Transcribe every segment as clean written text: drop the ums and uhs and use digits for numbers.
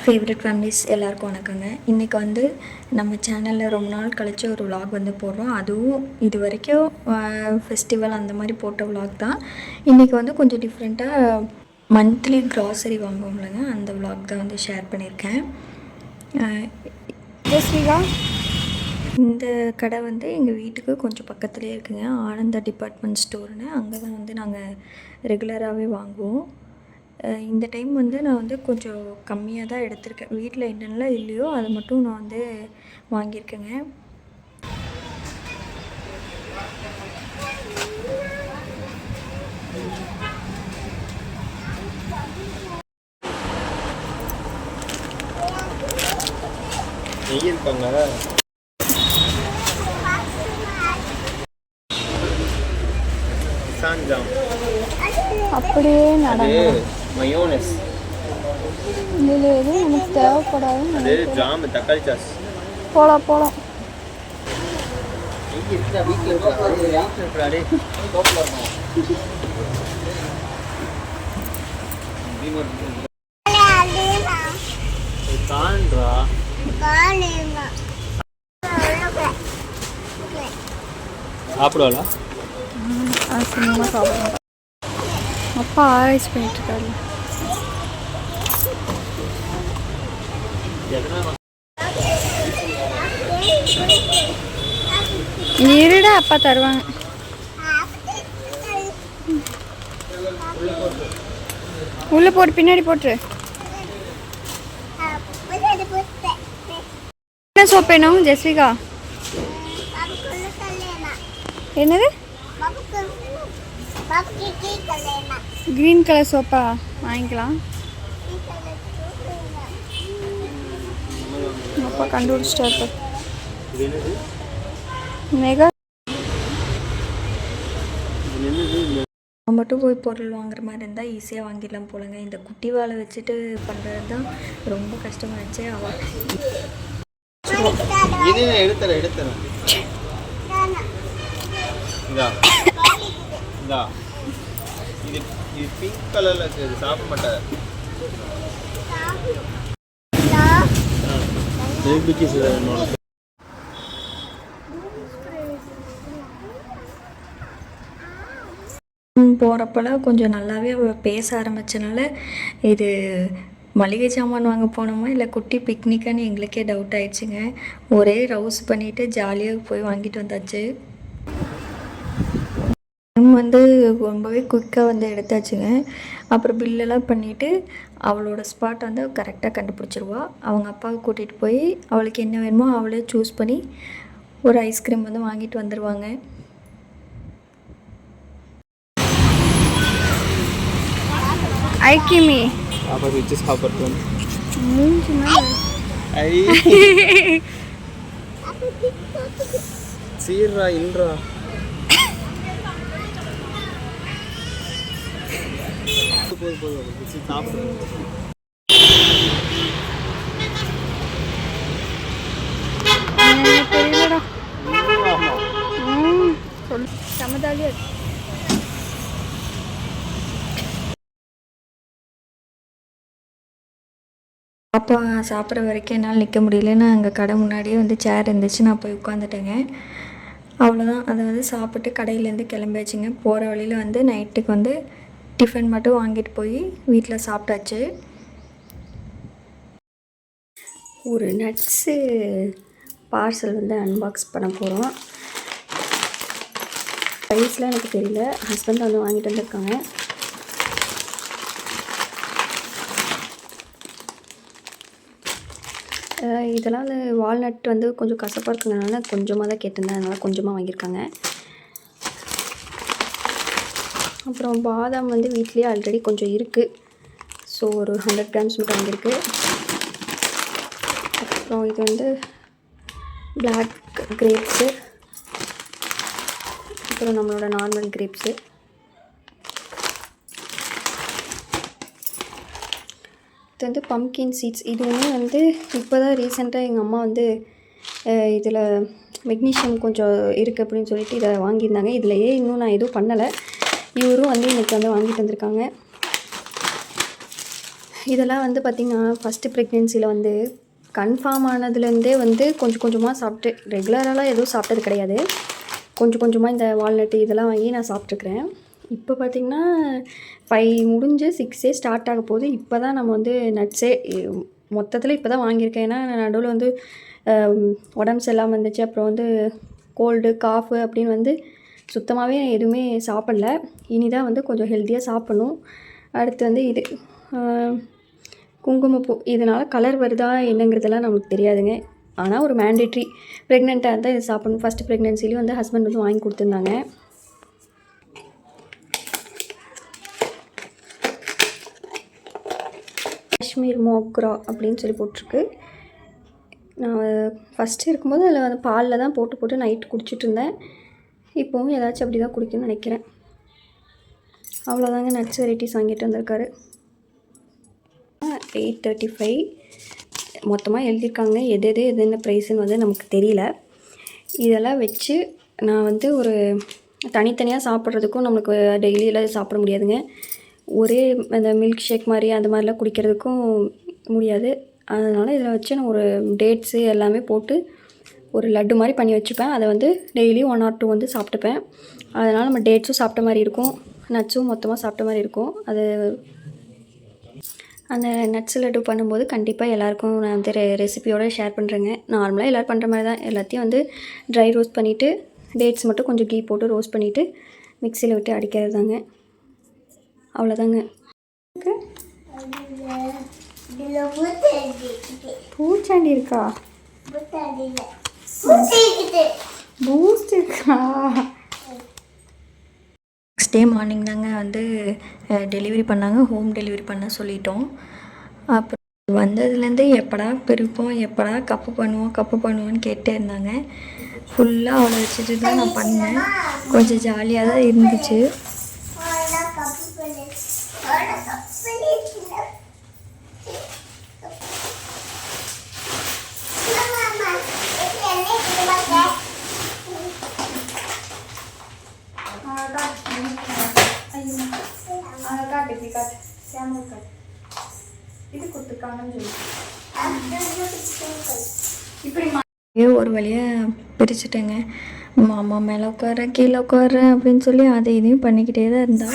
Favourite families எல்லாருக்கும் வணக்கங்க. இன்றைக்கி வந்து நம்ம சேனலில் ரொம்ப நாள் கழித்து ஒரு விலாக் வந்து போடுறோம். அதுவும் இது வரைக்கும் ஃபெஸ்டிவல் அந்த மாதிரி போட்ட விலாக் தான். இன்றைக்கி வந்து கொஞ்சம் டிஃப்ரெண்ட்டாக மந்த்லி க்ராசரி வாங்குவோம்லங்க, அந்த விலாக் தான் வந்து ஷேர் பண்ணியிருக்கேன். ஜஸ்விகா, இந்த கடை வந்து எங்கள் வீட்டுக்கு கொஞ்சம் பக்கத்துலேயே இருக்குங்க. ஆனந்தா டிபார்ட்மெண்ட் ஸ்டோர்னு, அங்கே தான் வந்து நாங்கள் ரெகுலராகவே வாங்குவோம். இந்த டைம் வந்து நான் வந்து கொஞ்சம் கம்மியாக தான் எடுத்திருக்கேன். வீட்டில் என்னென்னலாம் இல்லையோ அதை மட்டும் நான் வந்து வாங்கியிருக்கேங்க. அப்படியே நடக்கும். மயோனஸ் இதில் எதுவும் நமக்கு தேவைப்படாது. அது ஜாம், தக்காளி சாஸ் போலாம். சாப்பிடுவாளா? சினிமா சாப்பிடுவோம். அப்பா ஆராய்ச்சி பண்ணிட்டுருக்காரு. இருடா, அப்பா தருவாங்க. உள்ள போட்டு பின்னாடி போட்டுரு. என்ன சோப் வேணும் ஜெஸ்விகா? என்னது? கிரீன் கலர் சோப்பா? வாங்கிக்கலாம். அப்பா கண்டுபிடிச்சிட்டாரு. மெகா மட்டும் போய் பொருள் வாங்குற மாதிரி இருந்தால் ஈஸியாக வாங்கிடலாம் போலங்க. இந்த குட்டி வாழை வச்சுட்டு பண்ணுறது தான் ரொம்ப கஷ்டமாகிடுச்சு. எடுத்துறேன். இது பிங்க் கலர்ல இருக்குது, சாப்பிட மாட்டாரு. போகிறப்பெல்லாம் கொஞ்சம் நல்லாவே பேச ஆரம்பித்தனால இது மளிகை சாமான் வாங்க போனோமா இல்லை குட்டி பிக்னிக்கான்னு எங்களுக்கே டவுட் ஆயிடுச்சுங்க. ஒரே ரவுஸ் பண்ணிவிட்டு ஜாலியாக போய் வாங்கிட்டு வந்தாச்சு. வந்து ரொம்பவே குயிக்காக வந்து எடுத்தாச்சுங்க. அப்புறம் பில்லெல்லாம் பண்ணிவிட்டு அவளோட ஸ்பாட் வந்து கரெக்டாக கண்டுபிடிச்சிருவா. அவங்க அப்பாவை கூட்டிகிட்டு போய் அவளுக்கு என்ன வேணுமோ அவளே சூஸ் பண்ணி ஒரு ஐஸ்கிரீம் வந்து வாங்கிட்டு வந்துடுவாங்க. ஐக்கிமி சீர்ரா இன்றா சமதாலியா. அப்பா சாப்பிட்ற வரைக்கும் என்னால் நிற்க முடியலன்னு அங்கே கடை முன்னாடியே வந்து சேர் இருந்துச்சு, நான் போய் உட்காந்துட்டேங்க. அவ்வளோதான். அதை வந்து சாப்பிட்டு கடையிலேருந்து கிளம்பியாச்சுங்க. போகிற வழியில் வந்து நைட்டுக்கு வந்து டிஃபன் மட்டும் வாங்கிட்டு போய் வீட்டில் சாப்பிட்டாச்சு. ஒரு நட்ஸு பார்சல் வந்து அன்பாக்ஸ் பண்ண போகிறோம். ப்ரைஸ்லாம் எனக்கு தெரியல, ஹஸ்பண்ட் வந்து வாங்கிட்டு வந்திருக்காங்க. இதெல்லாம் வந்து வால்நட் வந்து கொஞ்சம் கசப்பாக இருக்குங்கிறனால கொஞ்சமாக தான் கேட்டிருந்தேன், அதனால் கொஞ்சமாக வாங்கியிருக்காங்க. அப்புறம் பாதாம் வந்து வீட்லேயே ஆல்ரெடி கொஞ்சம் இருக்குது, ஸோ ஒரு 100 கிராம்ஸ் மட்டும் வாங்கியிருக்கு. அப்புறம் இது வந்து பிளாக் கிரேப்ஸு, அப்புறம் நம்மளோட நார்மல் கிரேப்ஸு. இது வந்து பம்கின் சீட்ஸ். இது வந்து இப்போ தான் ரீசெண்டாக எங்கள் அம்மா வந்து இதில் மெக்னீஷியம் கொஞ்சம் இருக்குது அப்படின்னு சொல்லிட்டு இதை வாங்கியிருந்தாங்க. இதிலையே இன்னும் நான் எதுவும் பண்ணலை. இவரும் வந்து இன்றைக்கி வந்து வாங்கிட்டு வந்திருக்காங்க. இதெல்லாம் வந்து பார்த்திங்கன்னா ஃபஸ்ட்டு ப்ரெக்னென்சியில் வந்து கன்ஃபார்ம் ஆனதுலேருந்தே வந்து கொஞ்சம் கொஞ்சமாக சாப்பிட்டு ரெகுலராலாம் எதுவும் சாப்பிட்டது கிடையாது. கொஞ்சம் கொஞ்சமாக இந்த வால்நட்டு இதெல்லாம் வாங்கி நான் சாப்பிட்ருக்குறேன். இப்போ பார்த்திங்கன்னா 5 முடிஞ்சு 6 ஸ்டார்ட் ஆக போகுது. இப்போ தான் நம்ம வந்து நட்ஸே மொத்தத்தில் இப்போ தான் வாங்கியிருக்கேன். ஏன்னா நடுவில் வந்து உடம்பு சரியில்லாமல் இருந்துச்சு. அப்புறம் வந்து கோல்டு காஃபு அப்படின்னு வந்து சுத்தமாகவே எதுவுமே சாப்பிடல. இனி தான் வந்து கொஞ்சம் ஹெல்த்தியாக சாப்பிட்ணும். அடுத்து வந்து இது குங்குமப்பூ. இதனால் கலர் வருதா என்னங்கிறதெல்லாம் நமக்கு தெரியாதுங்க. ஆனால் ஒரு மேண்டேட்ரி ப்ரெக்னெண்ட்டாக இருந்தால் இது சாப்பிடணும். ஃபஸ்ட்டு ப்ரெக்னென்சிலையும் வந்து ஹஸ்பண்ட் வந்து வாங்கி கொடுத்துருந்தாங்க. காஷ்மீர் மோக்ரா அப்படின்னு சொல்லி போட்டிருக்கு. நான் ஃபஸ்ட்டு இருக்கும்போது அதில் வந்து பாலில் தான் போட்டு நைட்டு குடிச்சிட்டு இருந்தேன். இப்போவும் ஏதாச்சும் அப்படி தான் குடிக்கணும்னு நினைக்கிறேன். அவ்வளோதாங்க நட்ஸ் வெரைட்டிஸ் வாங்கிட்டு வந்திருக்காரு. 835 மொத்தமாக எழுதியிருக்காங்க. எது என்ன ப்ரைஸுன்னு வந்து நமக்கு தெரியல. இதெல்லாம் வச்சு நான் வந்து ஒரு தனித்தனியாக சாப்பிட்றதுக்கும் நம்மளுக்கு டெய்லியெல்லாம் சாப்பிட முடியாதுங்க. ஒரே அந்த மில்க் ஷேக் மாதிரி அந்த மாதிரிலாம் குடிக்கிறதுக்கும் முடியாது. அதனால் இதில் வச்சு நான் ஒரு டேட்ஸு எல்லாமே போட்டு ஒரு லட்டு மாதிரி பண்ணி வச்சுப்பேன். அதை வந்து டெய்லியும் 1 or 2 வந்து சாப்பிட்டுப்பேன். அதனால் நம்ம டேட்ஸும் சாப்பிட்ட மாதிரி இருக்கும், நட்ஸும் மொத்தமாக சாப்பிட்ட மாதிரி இருக்கும். அது அந்த நட்ஸ் லட்டு பண்ணும்போது கண்டிப்பாக எல்லாேருக்கும் நான் வந்து ரெசிபியோடு ஷேர் பண்ணுறேங்க. நார்மலாக எல்லோரும் பண்ணுற மாதிரி தான். எல்லாத்தையும் வந்து ட்ரை ரோஸ்ட் பண்ணிவிட்டு டேட்ஸ் மட்டும் கொஞ்சம் கீ போட்டு ரோஸ்ட் பண்ணிவிட்டு மிக்சியில் விட்டு அடிக்கிறது தாங்க. அவ்வளோதாங்க. பூச்சாண்டி இருக்கா? பூஸ்ட் இருக்கா? நெக்ஸ்ட் டே மார்னிங் தாங்க வந்து டெலிவரி பண்ணாங்க. ஹோம் டெலிவரி பண்ண சொல்லிட்டோம். அப்புறம் வந்ததுலேருந்து எப்படா பிரிப்போம், எப்படா கப்பு பண்ணுவோன்னு கேட்டே இருந்தாங்க. ஃபுல்லாக அவளை வச்சுட்டு தான் நான் பண்ணேன். கொஞ்சம் ஜாலியாக தான் இருந்துச்சு. ஒரு வழியாக பிரிச்சுட்டேங்க. மாமா மேலே உட்கார கீழே உட்கார அப்படின்னு சொல்லி அதை இதையும் பண்ணிக்கிட்டே தான் இருந்தா.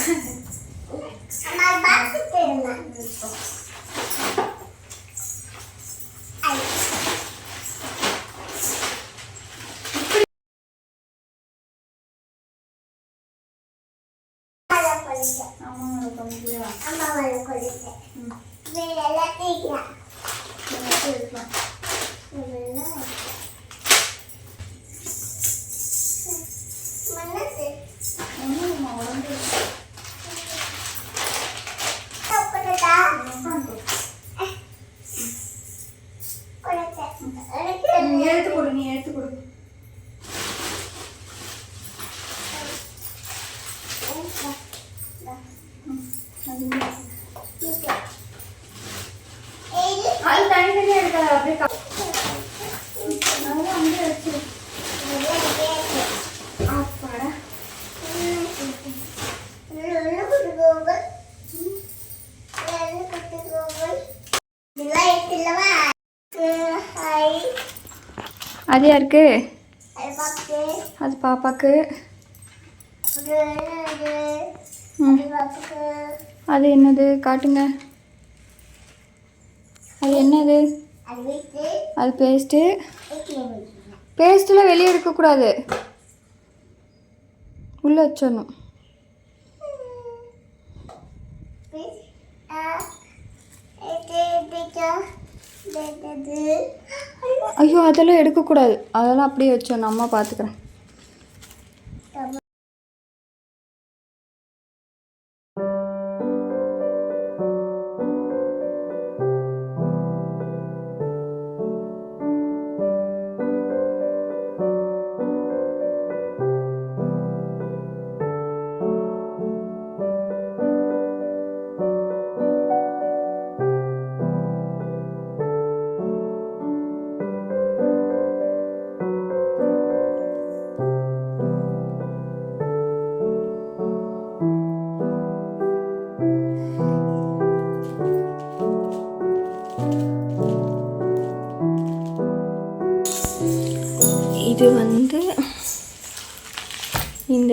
அது யாருக்கு? அது பாப்பாக்கு. அது என்னது காட்டுங்க. அது என்னது? அது பேஸ்ட்டு. பேஸ்ட்டெலாம் வெளியே எடுக்கக்கூடாது, உள்ளே வச்சிடணும். ஐயோ அதெல்லாம் எடுக்கக்கூடாது, அதெல்லாம் அப்படியே வச்சிடணும். அம்மா பார்த்துக்கிறேன்.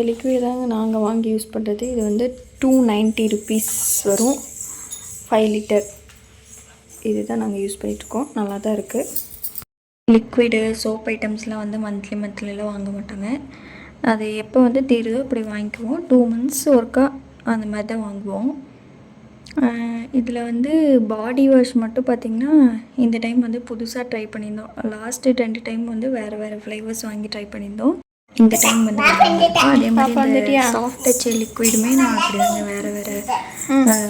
லிக்விட் தாங்க நாங்கள் வாங்கி யூஸ் பண்ணுறது. இது வந்து 290 ருபீஸ் வரும், 5 லிட்டர். இது தான் நாங்கள் யூஸ் பண்ணிகிட்ருக்கோம். நல்லா தான் இருக்குது. லிக்விடு சோப் ஐட்டம்ஸ்லாம் வந்து மந்த்லிலாம் வாங்க மாட்டாங்க. அது எப்போ வந்து தீருதோ அப்படி வாங்கிக்குவோம். 2 months ஒருக்கா அந்த மாதிரி தான் வாங்குவோம். இதில் வந்து பாடி வாஷ் மட்டும் பார்த்திங்கன்னா இந்த டைம் வந்து புதுசாக ட்ரை பண்ணியிருந்தோம். லாஸ்ட்டு 2 டைம் வந்து வேறு ஃப்ளேவர்ஸ் வாங்கி ட்ரை பண்ணியிருந்தோம். இந்த டைம் வந்து அதே மாதிரி சாஃப்ட் டச் லிக்விடுமே நான் அப்படி வந்து வேறு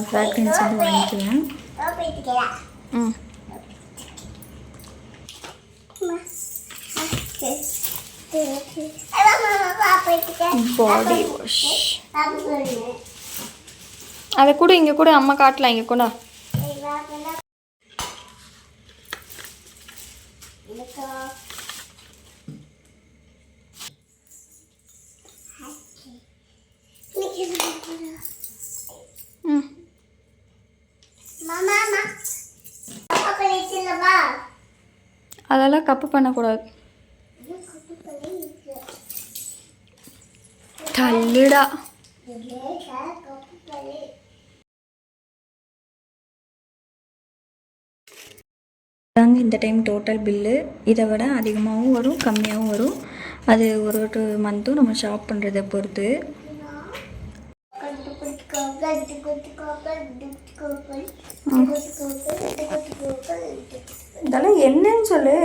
ஃப்ராக்ரன்ஸ் வந்து வாங்கிக்குவேன். பாடி வாஷ் அதை கூட இங்கே கூட அம்மா காட்டலாம். இங்கே கூட அதெல்லாம் கப்பு பண்ணக்கூடாது. தள்ளுடா. தாங்க இந்த டைம் டோட்டல் பில்லு. இதை விட அதிகமாகவும் வரும், கம்மியாகவும் வரும். அது ஒரு மந்த்தும் நம்ம ஷாப் பண்ணுறதை பொறுத்து. இதெல்லாம் என்னன்னு சொல்லு.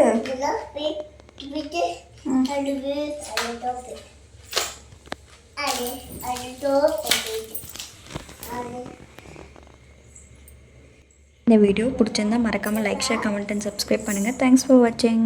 இந்த வீடியோ பிடிச்சிருந்தா மறக்காமல் like, share, comment and subscribe பண்ணுங்கள். தேங்க்ஸ் ஃபார் வாட்சிங்.